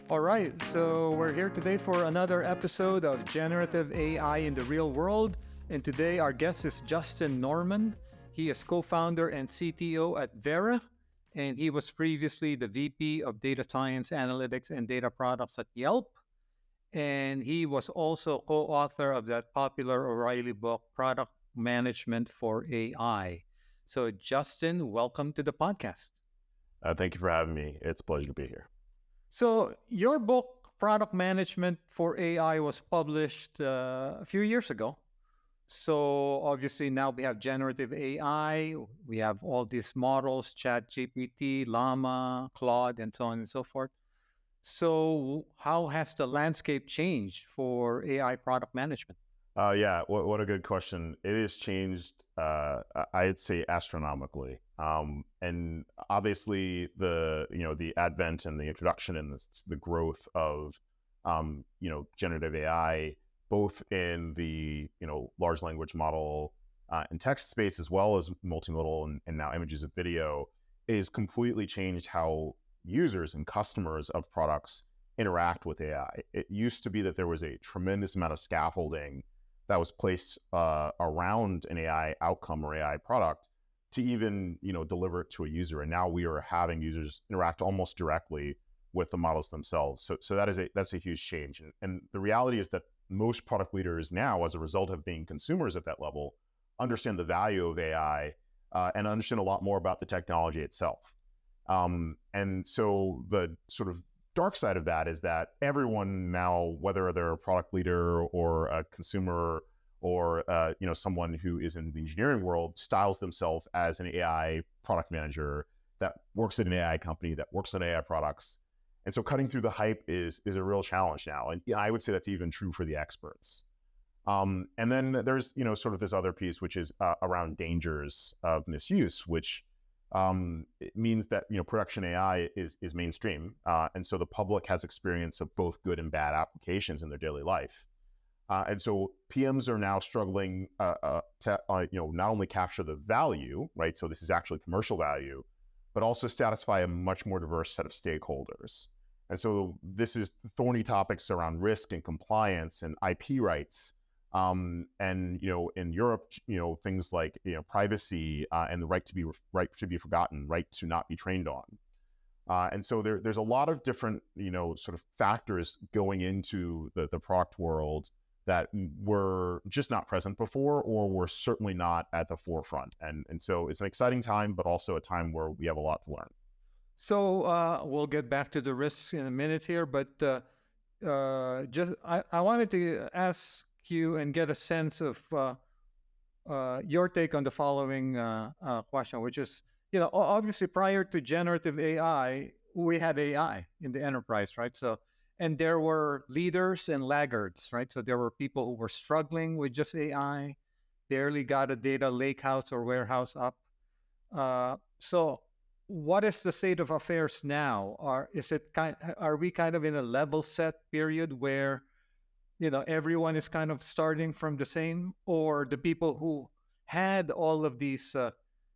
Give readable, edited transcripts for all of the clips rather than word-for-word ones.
All right, so we're here today for another episode of Generative AI in the Real World. And today our guest is Justin Norman. He is co-founder and CTO at Vera, and he was previously the VP of Data Science, Analytics, and Data Products at Yelp. And he was also co-author of that popular O'Reilly book, Product Management for AI. So Justin, welcome to the podcast. Thank you for having me. It's a pleasure to be here. So your book, Product Management for AI, was published a few years ago. So obviously now we have generative AI, we have all these models, ChatGPT, Llama, Claude, and so on and so forth. So how has the landscape changed for AI product management? Yeah, what a good question. It has changed, I'd say, astronomically. And obviously, the advent and the introduction and the growth of generative AI, both in the large language model and text space, as well as multimodal and now images and video, is completely changed how users and customers of products interact with AI. It used to be that there was a tremendous amount of scaffolding that was placed around an AI outcome or AI product to even deliver it to a user. And now we are having users interact almost directly with the models themselves. So that's a huge change. And the reality is that most product leaders now, as a result of being consumers at that level, understand the value of AI and understand a lot more about the technology itself. And so the sort of dark side of that is that everyone now, whether they're a product leader or a consumer or someone who is in the engineering world, styles themselves as an AI product manager that works at an AI company, that works on AI products. And so cutting through the hype is a real challenge now. And I would say that's even true for the experts. And then there's sort of this other piece, which is around dangers of misuse, which it means that production AI is mainstream, and so the public has experience of both good and bad applications in their daily life, and so PMs are now struggling to not only capture the value, right? So this is actually commercial value, but also satisfy a much more diverse set of stakeholders. And so this is thorny topics around risk and compliance and IP rights. And in Europe, things like privacy and the right to be forgotten, right to not be trained on, and so there's a lot of different sort of factors going into the product world that were just not present before, or were certainly not at the forefront. And so it's an exciting time, but also a time where we have a lot to learn. So we'll get back to the risks in a minute here, but I wanted to ask you and get a sense of your take on the following question, which is, obviously prior to generative AI, we had AI in the enterprise, right? So, and there were leaders and laggards, right? So there were people who were struggling with just AI, barely got a data lakehouse or warehouse up. So what is the state of affairs now? Are we kind of in a level set period where everyone is kind of starting from the same, or the people who had all of these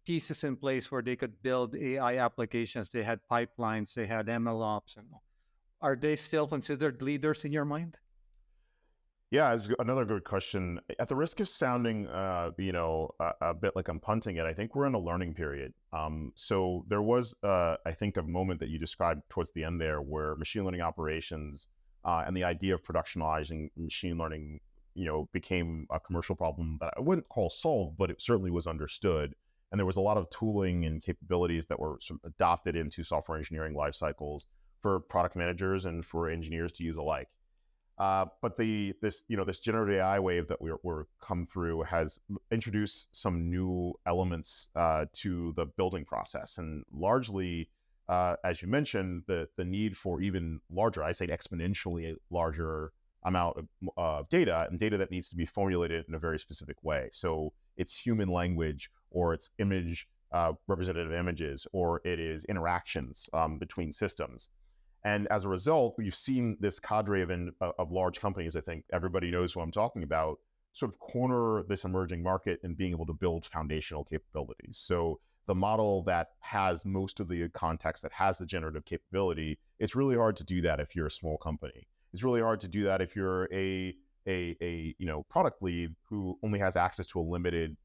pieces in place where they could build AI applications, they had pipelines, they had MLOps, and are they still considered leaders in your mind? Yeah, it's another good question. At the risk of sounding, a bit like I'm punting it, I think we're in a learning period. So there was, I think, a moment that you described towards the end there where machine learning operations and the idea of productionalizing machine learning, became a commercial problem that I wouldn't call solved, but it certainly was understood. And there was a lot of tooling and capabilities that were sort of adopted into software engineering life cycles for product managers and for engineers to use alike. But this generative AI wave that we're come through has introduced some new elements to the building process, and largely, as you mentioned, the need for even larger, I say exponentially larger amount of data, and data that needs to be formulated in a very specific way. So it's human language, or it's image representative images, or it is interactions between systems. And as a result, we've seen this cadre of large companies, I think everybody knows who I'm talking about, sort of corner this emerging market and being able to build foundational capabilities. So the model that has most of the context, that has the generative capability. It's really hard to do that if you're a small company. It's really hard to do that if you're a product lead who only has access to a limited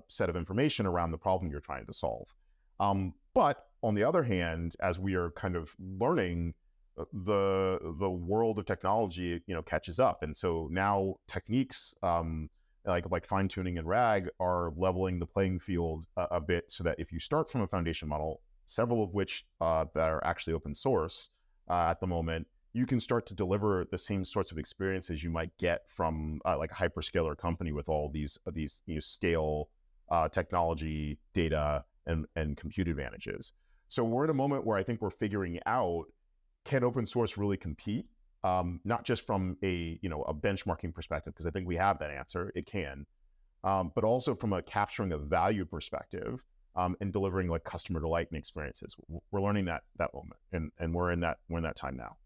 set of information around the problem you're trying to solve. But on the other hand, as we are kind of learning, the world of technology, catches up, and so now techniques like fine tuning and RAG are leveling the playing field a bit, so that if you start from a foundation model, several of which that are actually open source at the moment, you can start to deliver the same sorts of experiences you might get from like a hyperscaler company with all these scale, technology, data, and compute advantages. So we're in a moment where I think we're figuring out, can open source really compete? Not just from a benchmarking perspective, because I think we have that answer, it can, but also from a capturing a value perspective, and delivering like customer delight and experiences. We're learning that moment, and we're in that time now.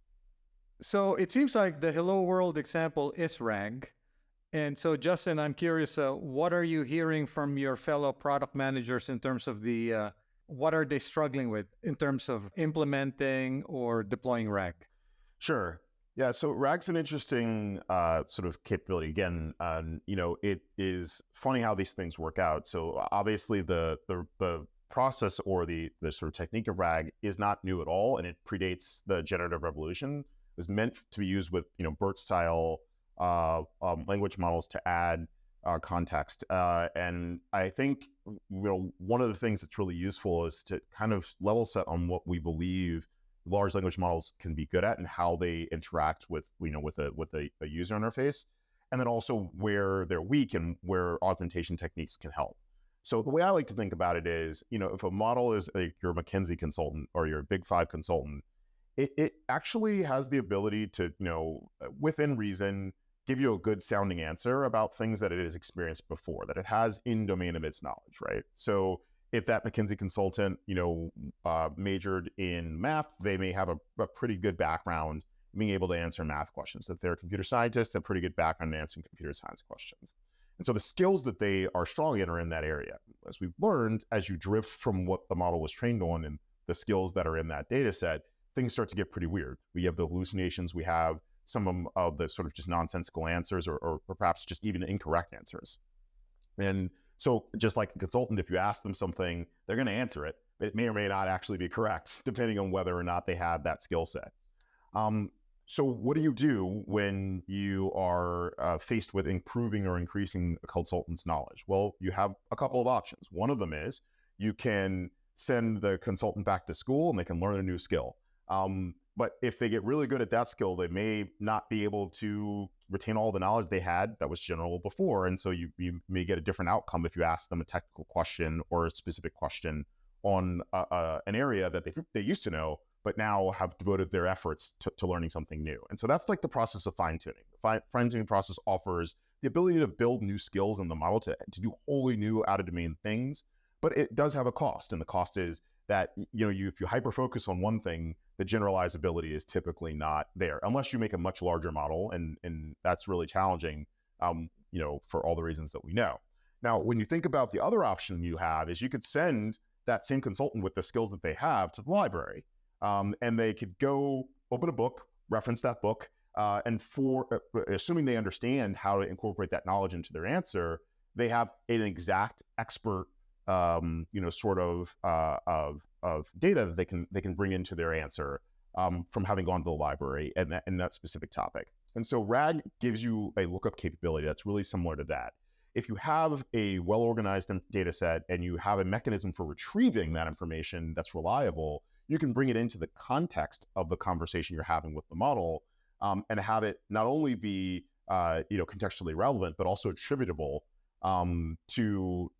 So it seems like the Hello World example is RAG. And so, Justin, I'm curious, what are you hearing from your fellow product managers in terms of what are they struggling with in terms of implementing or deploying RAG? Sure. Yeah. So RAG's an interesting sort of capability. Again, it is funny how these things work out. So obviously the process or the sort of technique of RAG is not new at all, and it predates the generative revolution. It was meant to be used with BERT style language models to add context. And I think one of the things that's really useful is to kind of level set on what we believe large language models can be good at and how they interact with a user interface, and then also where they're weak and where augmentation techniques can help. So the way I like to think about it is, if a model is your McKinsey consultant or your Big Five consultant, it actually has the ability to, within reason, give you a good sounding answer about things that it has experienced before, that it has in domain of its knowledge, right? So if that McKinsey consultant, majored in math, they may have a pretty good background being able to answer math questions. If they're a computer scientist, they have a pretty good background in answering computer science questions. And so the skills that they are strong in are in that area. As we've learned, as you drift from what the model was trained on and the skills that are in that data set, things start to get pretty weird. We have the hallucinations, we have some of the sort of just nonsensical answers or perhaps just even incorrect answers. And so just like a consultant, if you ask them something, they're going to answer it, but it may or may not actually be correct, depending on whether or not they have that skill set. So what do you do when you are faced with improving or increasing a consultant's knowledge? Well, you have a couple of options. One of them is you can send the consultant back to school and they can learn a new skill. But if they get really good at that skill, they may not be able to retain all the knowledge they had that was general before. And so you may get a different outcome if you ask them a technical question or a specific question on an area that they used to know, but now have devoted their efforts to learning something new. And so that's like the process of fine-tuning. The fine-tuning process offers the ability to build new skills in the model to do wholly new out-of-domain things, but it does have a cost. And the cost is that if you hyper-focus on one thing, the generalizability is typically not there, unless you make a much larger model, and that's really challenging, for all the reasons that we know. Now, when you think about the other option you have is you could send that same consultant with the skills that they have to the library, and they could go open a book, reference that book, and assuming they understand how to incorporate that knowledge into their answer, they have an exact expert sort of data that they can bring into their answer from having gone to the library and that specific topic. And so RAG gives you a lookup capability that's really similar to that. If you have a well-organized data set and you have a mechanism for retrieving that information that's reliable, you can bring it into the context of the conversation you're having with the model, and have it not only be contextually relevant, but also attributable to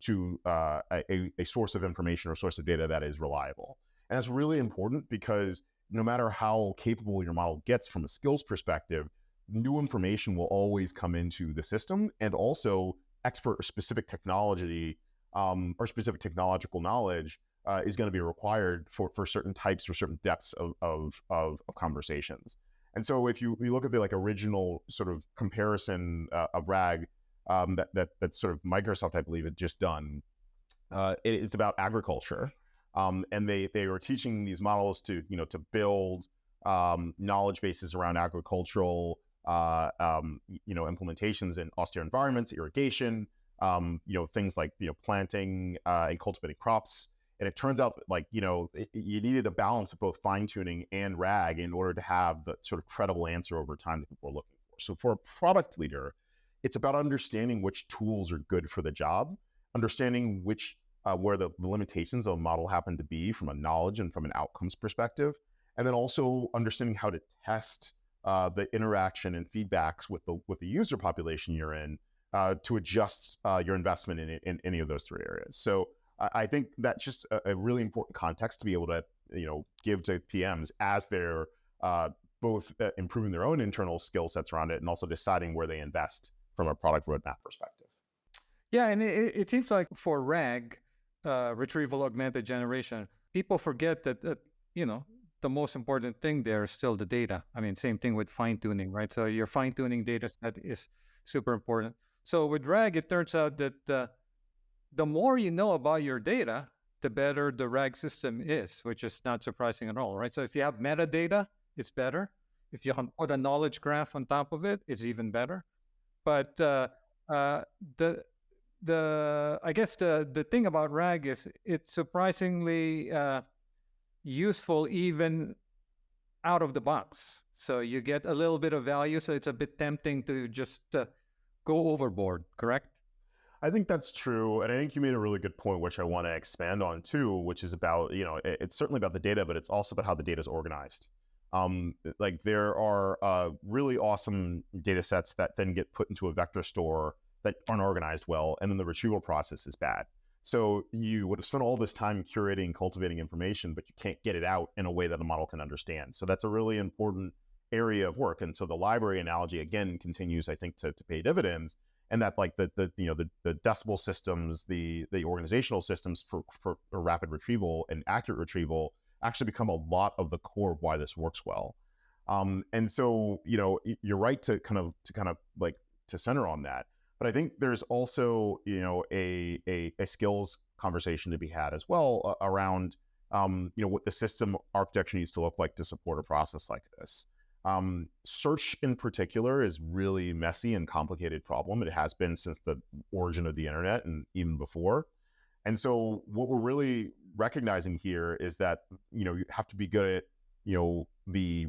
a source of information or source of data that is reliable. And that's really important because no matter how capable your model gets from a skills perspective, new information will always come into the system, and also expert or specific technology or specific technological knowledge is going to be required for certain types or certain depths of conversations. And so if you look at the original sort of comparison of RAG that sort of Microsoft, I believe, had just done, It's about agriculture, and they were teaching these models to to build knowledge bases around agricultural implementations in austere environments, irrigation, things like planting and cultivating crops. And it turns out that you needed a balance of both fine tuning and RAG in order to have the sort of credible answer over time that people are looking for. So for a product leader, it's about understanding which tools are good for the job, understanding which where the limitations of a model happen to be from a knowledge and from an outcomes perspective, and then also understanding how to test the interaction and feedbacks with the user population you're in to adjust your investment in any of those three areas. So I think that's just a really important context to be able to give to PMs as they're both improving their own internal skill sets around it and also deciding where they invest from a product roadmap perspective. Yeah, and it seems like for RAG, retrieval-augmented generation, people forget that the most important thing there is still the data. I mean, same thing with fine-tuning, right? So your fine-tuning data set is super important. So with RAG, it turns out that the more you know about your data, the better the RAG system is, which is not surprising at all, right? So if you have metadata, it's better. If you can put a knowledge graph on top of it, it's even better. But I guess the thing about RAG is it's surprisingly useful even out of the box. So you get a little bit of value. So it's a bit tempting to just go overboard, correct? I think that's true. And I think you made a really good point, which I want to expand on too, which is about, it's certainly about the data, but it's also about how the data is organized. Like there are really awesome data sets that then get put into a vector store that aren't organized well, and then the retrieval process is bad. So you would have spent all this time curating, cultivating information, but you can't get it out in a way that a model can understand. So that's a really important area of work. And so the library analogy, again, continues, I think, to pay dividends. And that like the decibel systems, the organizational systems for rapid retrieval and accurate retrieval actually become a lot of the core of why this works well. And so, you're right to kind of like to center on that. But I think there's also, a skills conversation to be had as well around, what the system architecture needs to look like to support a process like this. Search in particular is really messy and complicated problem. It has been since the origin of the internet and even before. And so what we're really recognizing here is that, you have to be good at, the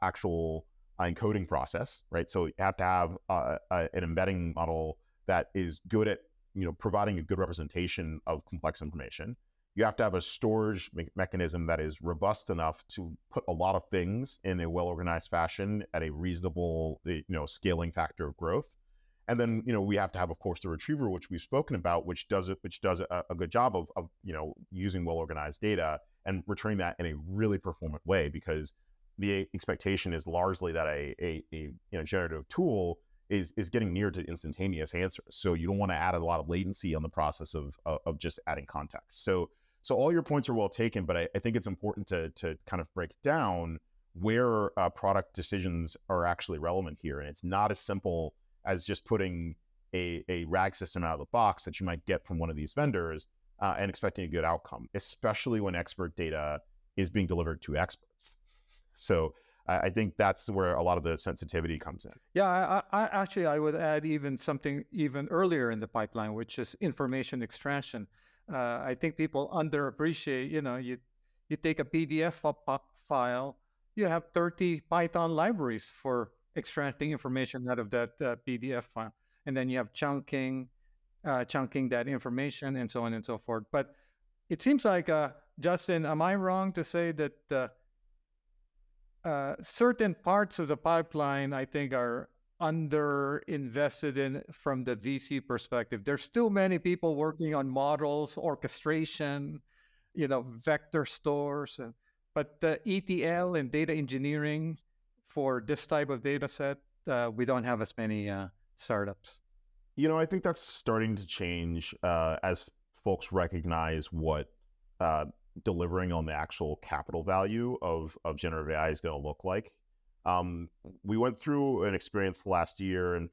actual encoding process, right? So you have to have an embedding model that is good at, providing a good representation of complex information. You have to have a storage mechanism that is robust enough to put a lot of things in a well-organized fashion at a reasonable, scaling factor of growth. And then, we have to have, of course, the retriever, which we've spoken about, which does a good job of using well-organized data and returning that in a really performant way, because the expectation is largely that a generative tool is getting near to instantaneous answers. So you don't want to add a lot of latency on the process of just adding context. So all your points are well taken, but I think it's important to kind of break down where product decisions are actually relevant here. And it's not as simple as just putting a RAG system out of the box that you might get from one of these vendors and expecting a good outcome, especially when expert data is being delivered to experts. So I think that's where a lot of the sensitivity comes in. Yeah, I would add even something even earlier in the pipeline, which is information extraction. I think people underappreciate, you take a PDF file, you have 30 Python libraries for extracting information out of that PDF file. And then you have chunking that information and so on and so forth. But it seems like, Justin, am I wrong to say that certain parts of the pipeline, I think, are under invested in from the VC perspective? There's still many people working on models, orchestration, vector stores, but the ETL and data engineering for this type of data set, we don't have as many startups. I think that's starting to change as folks recognize what delivering on the actual capital value of generative AI is going to look like. We went through an experience last year and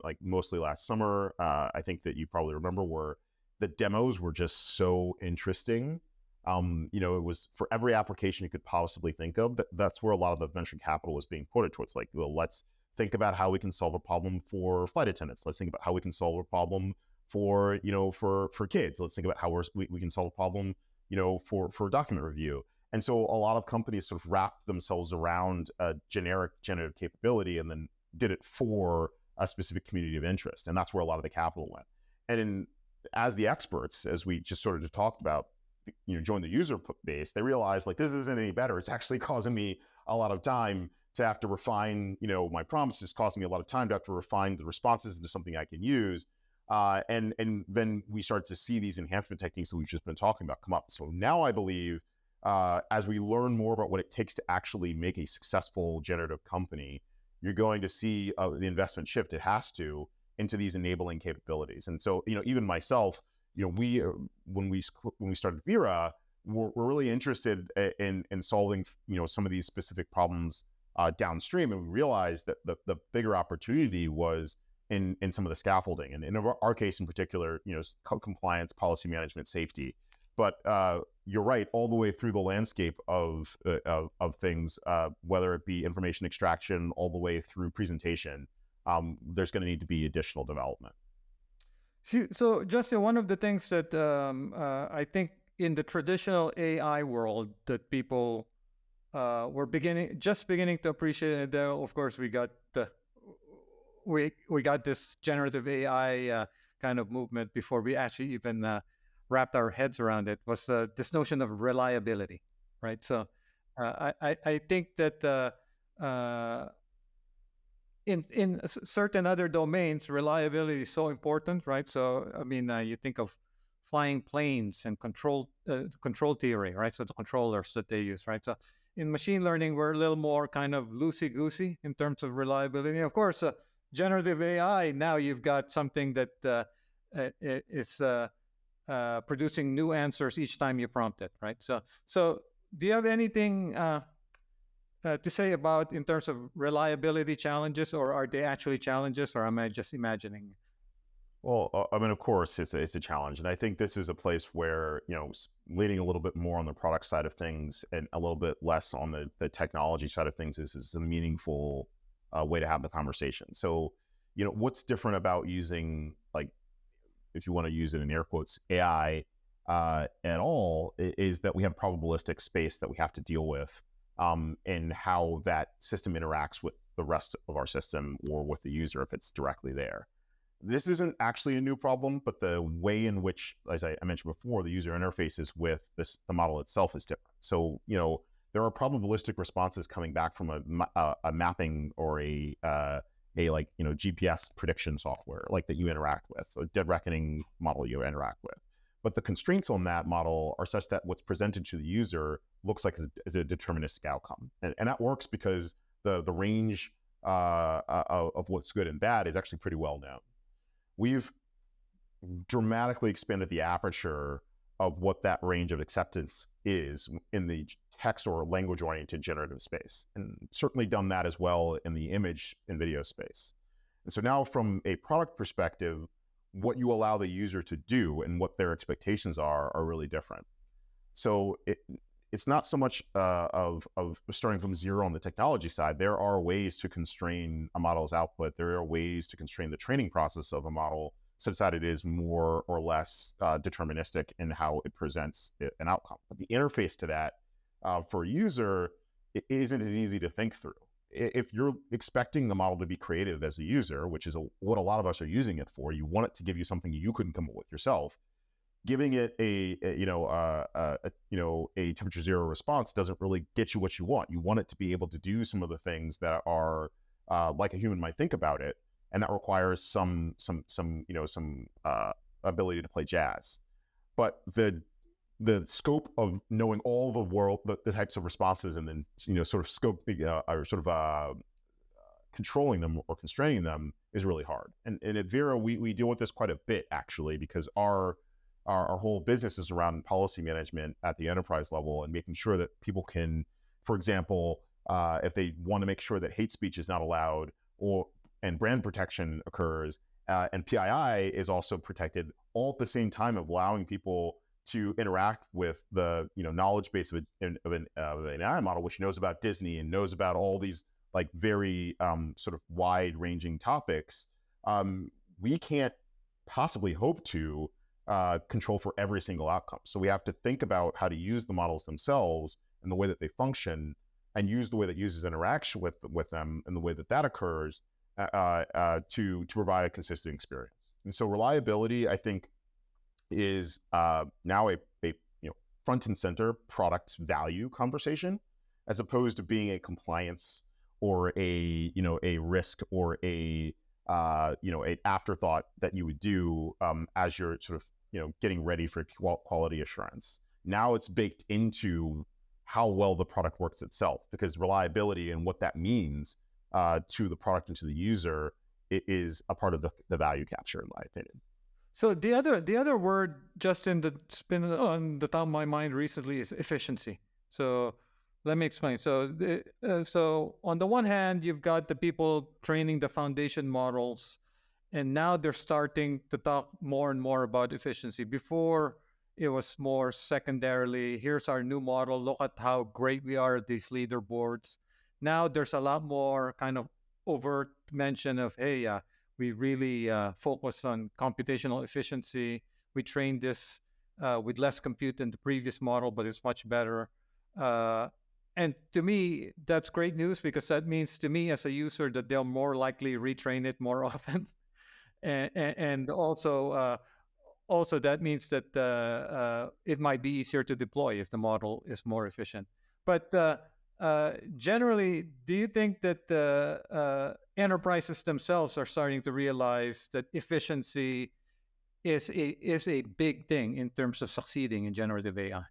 like mostly last summer, I think that you probably remember, where the demos were just so interesting. It was for every application you could possibly think of. That's where a lot of the venture capital was being put towards. Like, well, let's think about how we can solve a problem for flight attendants. Let's think about how we can solve a problem for kids. Let's think about how we can solve a problem, for document review. And so a lot of companies sort of wrapped themselves around a generic generative capability and then did it for a specific community of interest. And that's where a lot of the capital went. And as the experts, as we just sort of just talked about, join the user base, they realize like, this isn't any better. It's actually causing me a lot of time to have to refine, my promises. It's causing me a lot of time to have to refine the responses into something I can use. And then we start to see these enhancement techniques that we've just been talking about come up. So now I believe, as we learn more about what it takes to actually make a successful generative company, you're going to see the investment shift. It has to into these enabling capabilities. And so, even myself, when we started Vera, we're really interested in solving, some of these specific problems downstream. And we realized that the bigger opportunity was in some of the scaffolding. And in our case in particular, compliance, policy management, safety. But you're right, all the way through the landscape of things, whether it be information extraction, all the way through presentation, there's going to need to be additional development. So, Justin, one of the things that I think in the traditional AI world that people were just beginning to appreciate, and then of course we got this generative AI kind of movement before we actually even wrapped our heads around it, was this notion of reliability, right? So I think that in certain other domains, reliability is so important, right? So I mean, you think of flying planes and control theory, right? So the controllers that they use, right? So in machine learning, we're a little more kind of loosey-goosey in terms of reliability. Of course, generative AI, now you've got something that is producing new answers each time you prompt it, right? So do you have anything to say about in terms of reliability challenges, or are they actually challenges, or am I just imagining? Well, I mean, of course, it's a challenge. And I think this is a place where, leaning a little bit more on the product side of things and a little bit less on the technology side of things is a meaningful way to have the conversation. So, what's different about using, like, if you want to use it in air quotes, AI at all, is that we have probabilistic space that we have to deal with and how that system interacts with the rest of our system or with the user if it's directly there. This isn't actually a new problem, but the way in which, as I mentioned before, the user interfaces with the model itself is different. So, there are probabilistic responses coming back from a mapping or a GPS prediction software like that you interact with, a dead reckoning model you interact with. But the constraints on that model are such that what's presented to the user looks like is a deterministic outcome. And that works because the range of what's good and bad is actually pretty well known. We've dramatically expanded the aperture of what that range of acceptance is in the text or language-oriented generative space, and certainly done that as well in the image and video space. And so now from a product perspective, what you allow the user to do and what their expectations are really different. So it's not so much of starting from zero on the technology side. There are ways to constrain a model's output. There are ways to constrain the training process of a model such that it is more or less deterministic in how it presents an outcome. But the interface to that for a user, it isn't as easy to think through. If you're expecting the model to be creative as a user, which is what a lot of us are using it for, you want it to give you something you couldn't come up with yourself. Giving it a temperature zero response doesn't really get you what you want. You want it to be able to do some of the things that are like a human might think about it, and that requires some ability to play jazz. But the scope of knowing all the types of responses and then sort of scope or sort of controlling them or constraining them is really hard. And at Vera, we deal with this quite a bit actually, because our whole business is around policy management at the enterprise level and making sure that people can, for example, if they want to make sure that hate speech is not allowed and brand protection occurs, And PII is also protected all at the same time of allowing people to interact with the knowledge base of an AI model, which knows about Disney and knows about all these like very sort of wide-ranging topics. We can't possibly hope to control for every single outcome. So we have to think about how to use the models themselves and the way that they function, and use the way that users interact with them and the way that that occurs to provide a consistent experience. And so reliability, I think, is now a front and center product value conversation, as opposed to being a compliance or a risk or an afterthought that you would do as you're sort of getting ready for quality assurance. Now it's baked into how well the product works itself, because reliability and what that means to the product and to the user is a part of the value capture, in my opinion. So the other word, Justin, that's been on the top of my mind recently is efficiency. So let me explain. So on the one hand, you've got the people training the foundation models, and now they're starting to talk more and more about efficiency. Before, it was more secondarily, here's our new model, look at how great we are at these leaderboards. Now there's a lot more kind of overt mention of, hey, we really focus on computational efficiency. We trained this with less compute than the previous model, but it's much better. And to me, that's great news, because that means to me as a user that they'll more likely retrain it more often. And also that means that it might be easier to deploy if the model is more efficient. But generally, do you think that enterprises themselves are starting to realize that efficiency is a big thing in terms of succeeding in generative AI?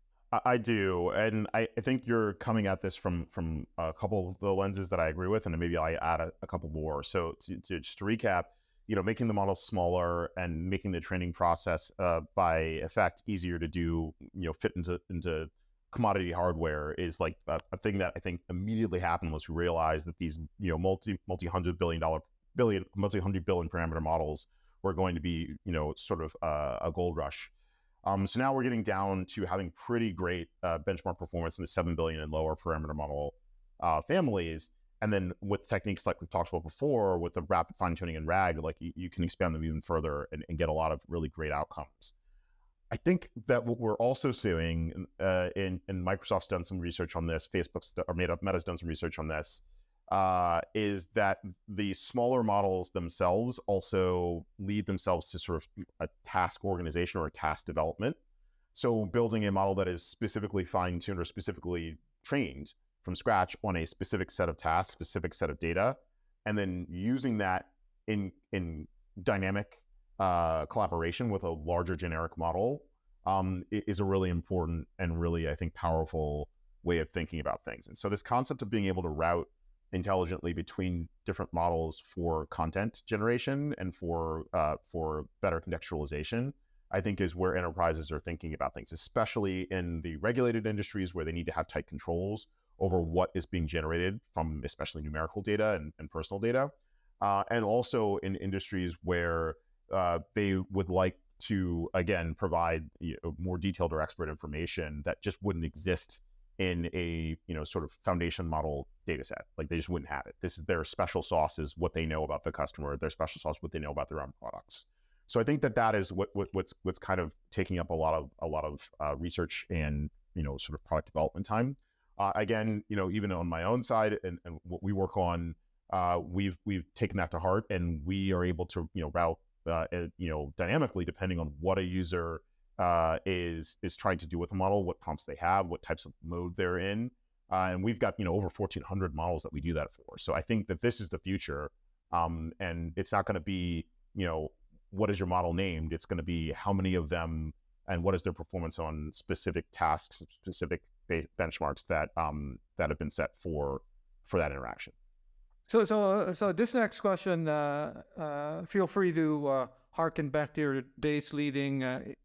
I do, and I think you're coming at this from a couple of the lenses that I agree with, and maybe I add a couple more. So just to recap, making the model smaller and making the training process by effect easier to do, fit into commodity hardware is like a thing that I think immediately happened once we realized that these multi-hundred billion parameter models were going to be sort of a gold rush. So now we're getting down to having pretty great benchmark performance in the 7 billion and lower parameter model families. And then with techniques like we've talked about before, with the rapid fine tuning and RAG, like you can expand them even further and get a lot of really great outcomes. I think that what we're also seeing, and Microsoft's done some research on this, Meta's done some research on this, is that the smaller models themselves also lead themselves to sort of a task organization or a task development. So building a model that is specifically fine-tuned or specifically trained from scratch on a specific set of tasks, specific set of data, and then using that in dynamic collaboration with a larger generic model is a really important and really, I think, powerful way of thinking about things. And so this concept of being able to route intelligently between different models for content generation and for better contextualization, I think is where enterprises are thinking about things, especially in the regulated industries where they need to have tight controls over what is being generated from especially numerical data and personal data. And also in industries where they would like to, again, provide more detailed or expert information that just wouldn't exist in a sort of foundation model data set. Like they just wouldn't have it. This is their special sauce, is what they know about the customer, their special sauce, what they know about their own products. So I think that is what's kind of taking up a lot of research and sort of product development time. Again, even on my own side and what we work on, we've taken that to heart, and we are able to route dynamically depending on what a user is trying to do with the model, what prompts they have, what types of mode they're in, and we've got over 1,400 models that we do that for. So I think that this is the future, and it's not going to be what is your model named. It's going to be how many of them and what is their performance on specific tasks, specific benchmarks that have been set for that interaction. So this next question, feel free to harken back to your days leading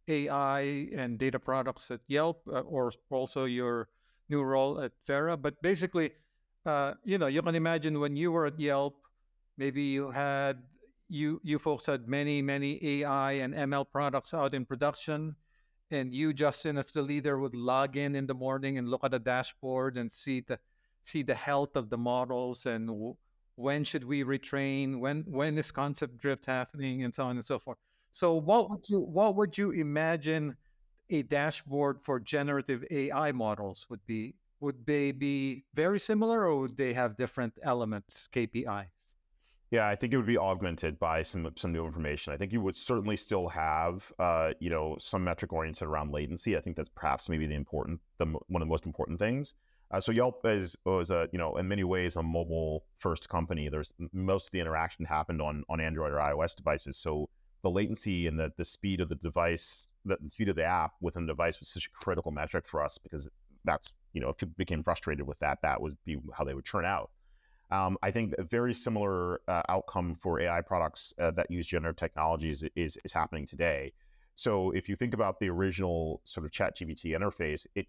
AI and data products at Yelp, or also your new role at Vera. But basically, you can imagine when you were at Yelp, maybe you had you folks had many AI and ML products out in production, and you, Justin, as the leader, would log in the morning and look at the dashboard and see the health of the models and when should we retrain, when is concept drift happening, and so on and so forth. So what would you imagine a dashboard for generative AI models would be? Would they be very similar, or would they have different elements, KPIs? Yeah, I think it would be augmented by some new information. I think you would certainly still have, some metric oriented around latency. I think that's perhaps maybe one of the most important things. So Yelp was in many ways a mobile first company. There's most of the interaction happened on Android or iOS devices. So the latency and the speed of the device, the speed of the app within the device was such a critical metric for us, because that's, if people became frustrated with that, that would be how they would turn out. I think a very similar outcome for AI products that use generative technologies is happening today. So if you think about the original sort of ChatGPT interface, it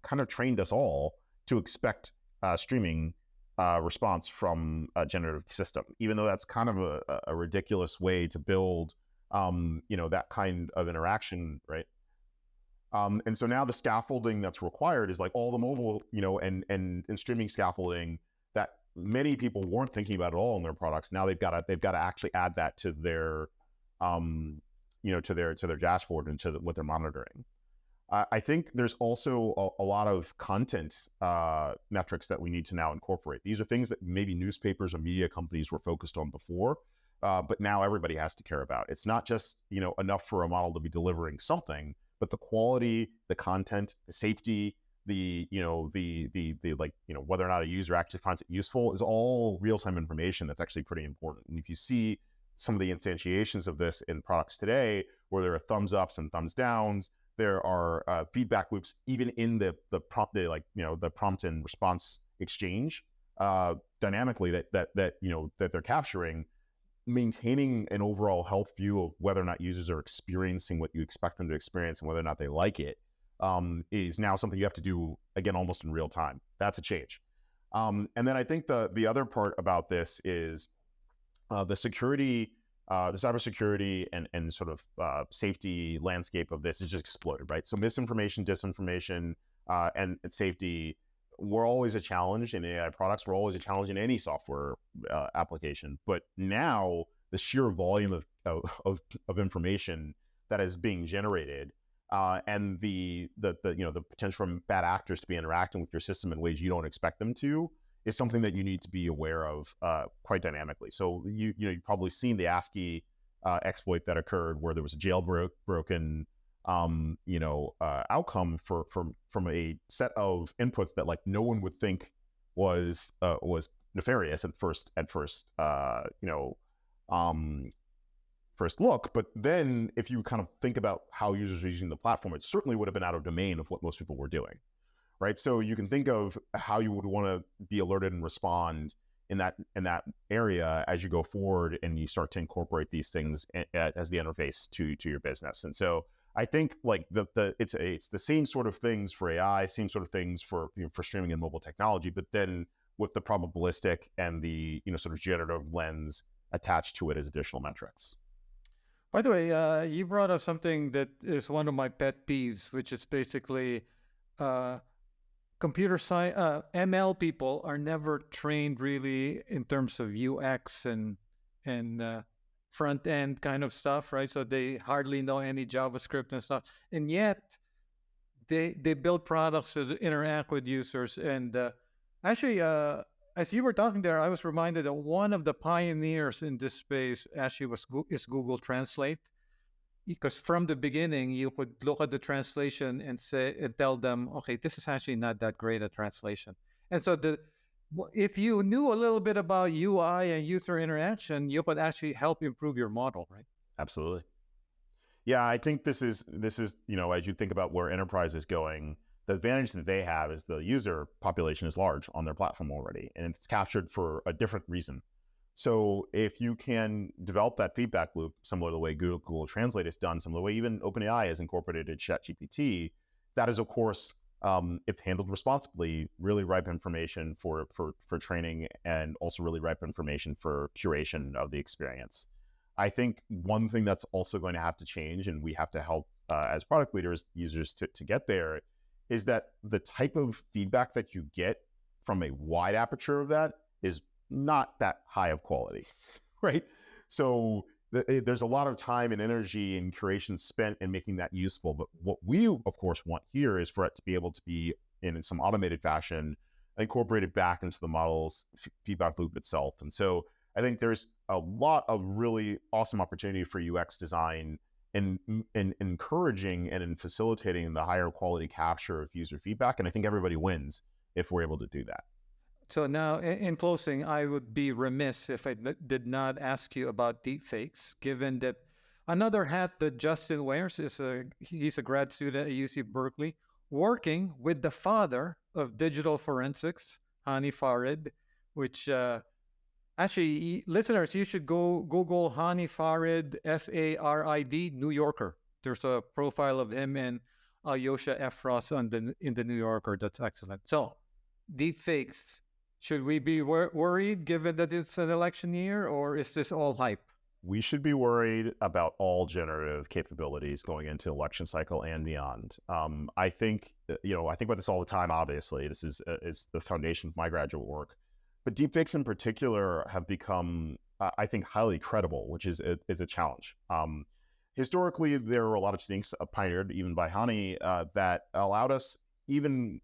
kind of trained us all to expect streaming response from a generative system, even though that's kind of a ridiculous way to build, that kind of interaction, right? And so now the scaffolding that's required is like all the mobile, and streaming scaffolding that many people weren't thinking about at all in their products. Now they've got to actually add that to their, to their dashboard and to what they're monitoring. I think there's also a lot of content metrics that we need to now incorporate. These are things that maybe newspapers or media companies were focused on before, but now everybody has to care about. It's not just enough for a model to be delivering something, but the quality, the content, the safety, the whether or not a user actually finds it useful is all real-time information that's actually pretty important. And if you see some of the instantiations of this in products today, where there are thumbs ups and thumbs downs, there are feedback loops even in the prompt, the prompt and response exchange dynamically that they're capturing, maintaining an overall health view of whether or not users are experiencing what you expect them to experience and whether or not they like it, is now something you have to do, again, almost in real time. That's a change. And then I think the other part about this is the security, the cybersecurity and sort of safety landscape of this has just exploded, right? So misinformation, disinformation, and safety were always a challenge in AI products. We're always a challenge in any software application. But now the sheer volume of information that is being generated, and the potential for bad actors to be interacting with your system in ways you don't expect them to, is something that you need to be aware of quite dynamically. So you've probably seen the ASCII exploit that occurred, where there was a jailbroken outcome from a set of inputs that no one would think was nefarious at first first look. But then if you kind of think about how users are using the platform, it certainly would have been out of domain of what most people were doing, right? So you can think of how you would want to be alerted and respond in that area as you go forward and you start to incorporate these things as the interface to your business. And so I think it's the same sort of things for AI, same sort of things for streaming and mobile technology, but then with the probabilistic and the sort of generative lens attached to it as additional metrics. By the way, you brought up something that is one of my pet peeves, which is basically computer science, ML people are never trained really in terms of UX and front end kind of stuff, right? So they hardly know any JavaScript and stuff, and yet they build products to interact with users. And actually, as you were talking there, I was reminded that one of the pioneers in this space actually is Google Translate, because from the beginning you could look at the translation and tell them, okay, this is actually not that great a translation. And so if you knew a little bit about UI and user interaction, you could actually help improve your model, right? Absolutely. Yeah, I think this is as you think about where enterprise is going, the advantage that they have is the user population is large on their platform already, and it's captured for a different reason. So if you can develop that feedback loop, similar to the way Google Translate has done, similar to the way even OpenAI has incorporated ChatGPT, that is, of course, if handled responsibly, really ripe information for training, and also really ripe information for curation of the experience. I think one thing that's also going to have to change, and we have to help as product leaders, users to get there, is that the type of feedback that you get from a wide aperture of that is not that high of quality, right? So there's a lot of time and energy and curation spent in making that useful. But what we, of course, want here is for it to be able to be, in some automated fashion, incorporated back into the model's feedback loop itself. And so I think there's a lot of really awesome opportunity for UX design in encouraging and in facilitating the higher quality capture of user feedback. And I think everybody wins if we're able to do that. So now, in closing, I would be remiss if I did not ask you about deepfakes, given that another hat that Justin wears is he's a grad student at UC Berkeley, working with the father of digital forensics, Hani Farid, which actually, listeners, you should go Google Hani Farid, Farid, New Yorker. There's a profile of him and Alyosha F. Ross in the New Yorker. That's excellent. So, deepfakes. Should we be worried given that it's an election year, or is this all hype? We should be worried about all generative capabilities going into election cycle and beyond. I think, I think about this all the time, obviously. This is the foundation of my graduate work. But deepfakes in particular have become, I think, highly credible, which is a challenge. Historically, there were a lot of techniques pioneered even by Hani that allowed us, even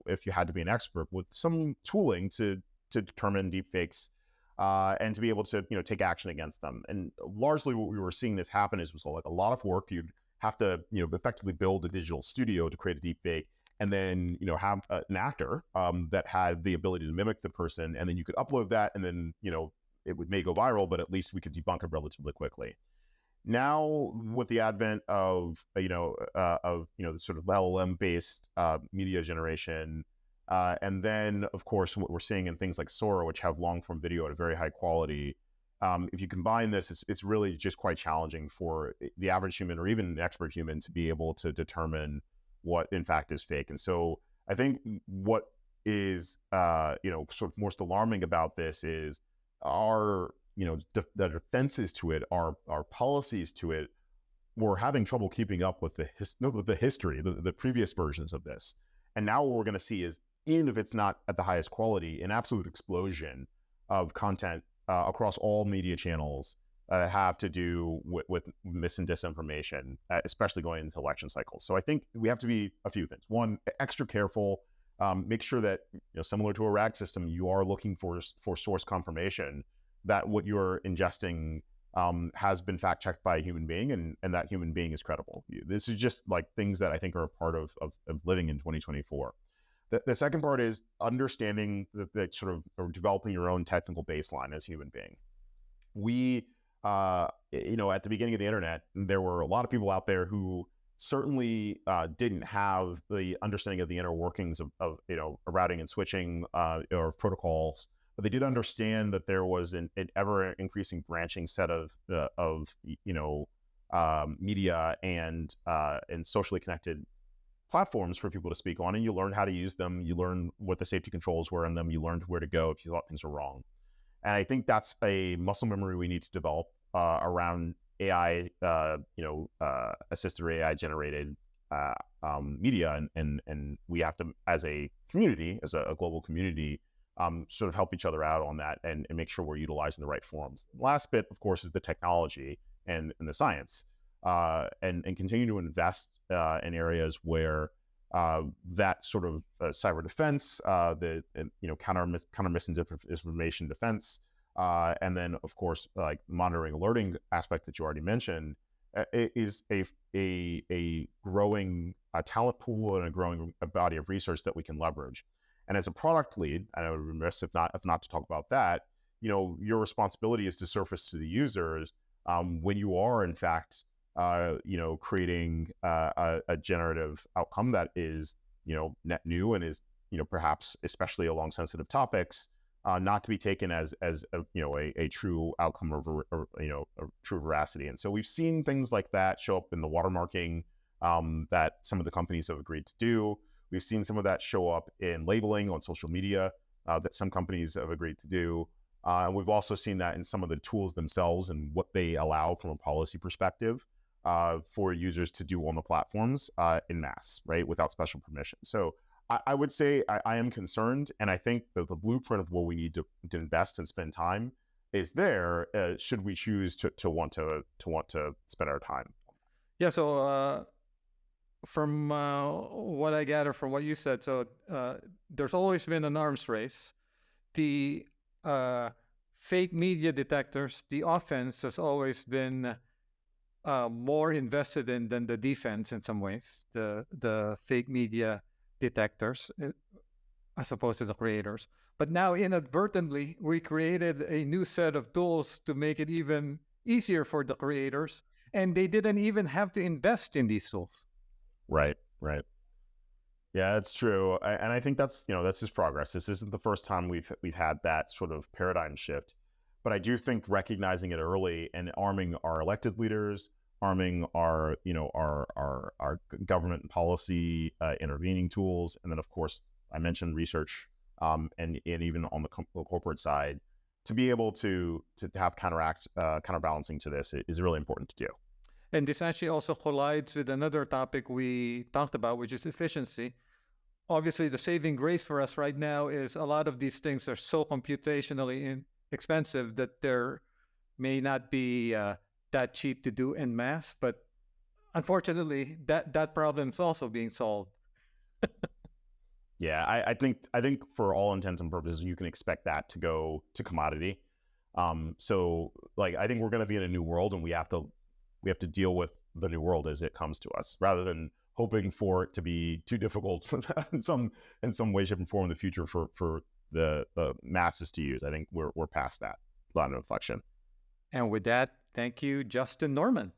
if you had to be an expert, with some tooling to determine deepfakes and to be able to take action against them. And largely what we were seeing this happen was like a lot of work. You'd have to effectively build a digital studio to create a deepfake, and then have an actor that had the ability to mimic the person, and then you could upload that, and then it may go viral, but at least we could debunk it relatively quickly. Now, with the advent of the sort of LLM based media generation, and then of course what we're seeing in things like Sora, which have long form video at a very high quality, if you combine this, it's really just quite challenging for the average human or even an expert human to be able to determine what in fact is fake. And so I think what is sort of most alarming about this is our the defenses to it, our policies to it, we're having trouble keeping up with the history, the previous versions of this. And now what we're going to see is, even if it's not at the highest quality, an absolute explosion of content across all media channels that have to do with mis and disinformation, especially going into election cycles. So I think we have to be a few things. One, extra careful. Make sure that, similar to a RAG system, you are looking for source confirmation that what you're ingesting has been fact checked by a human being, and that human being is credible. This is just like things that I think are a part of living in 2024. The second part is understanding that sort of, or developing your own technical baseline as a human being. We, at the beginning of the internet, there were a lot of people out there who certainly didn't have the understanding of the inner workings of routing and switching or protocols. But they did understand that there was an ever increasing branching set of media and socially connected platforms for people to speak on, and you learn how to use them. You learn what the safety controls were in them. You learned where to go if you thought things were wrong. And I think that's a muscle memory we need to develop around AI, assisted or AI generated media, and we have to, as a community, as a global community, sort of help each other out on that and make sure we're utilizing the right forms. Last bit, of course, is the technology and the science, and continue to invest in areas where that sort of cyber defense, counter misinformation defense, and then of course like monitoring, alerting aspect that you already mentioned, is a growing talent pool and a growing body of research that we can leverage. And as a product lead, and I would be remiss if not to talk about that, your responsibility is to surface to the users when you are in fact creating a generative outcome that is net new and is perhaps especially along sensitive topics, not to be taken as a true outcome or a true veracity. And so we've seen things like that show up in the watermarking that some of the companies have agreed to do. We've seen some of that show up in labeling on social media that some companies have agreed to do. And we've also seen that in some of the tools themselves and what they allow from a policy perspective for users to do on the platforms in mass, right, without special permission. So I would say I am concerned, and I think that the blueprint of where we need to invest and spend time is there. Should we choose to want to spend our time? Yeah. So from what I gather from what you said, so there's always been an arms race. The fake media detectors, the offense has always been more invested in than the defense in some ways. The fake media detectors, as opposed to the creators. But now inadvertently, we created a new set of tools to make it even easier for the creators, and they didn't even have to invest in these tools. Right. Yeah, that's true, and I think that's just progress. This isn't the first time we've had that sort of paradigm shift, but I do think recognizing it early and arming our elected leaders, arming our our government and policy intervening tools, and then of course I mentioned research, and even on the corporate side, to be able to have counterbalancing to this is really important to do. And this actually also collides with another topic we talked about, which is efficiency. Obviously, the saving grace for us right now is a lot of these things are so computationally expensive that there may not be that cheap to do en masse. But unfortunately, that problem is also being solved. Yeah, I think for all intents and purposes, you can expect that to go to commodity. So like I think we're going to be in a new world, and we have to deal with the new world as it comes to us, rather than hoping for it to be too difficult in some way, shape, and form in the future for the masses to use. I think we're past that line of inflection. And with that, thank you, Justin Norman.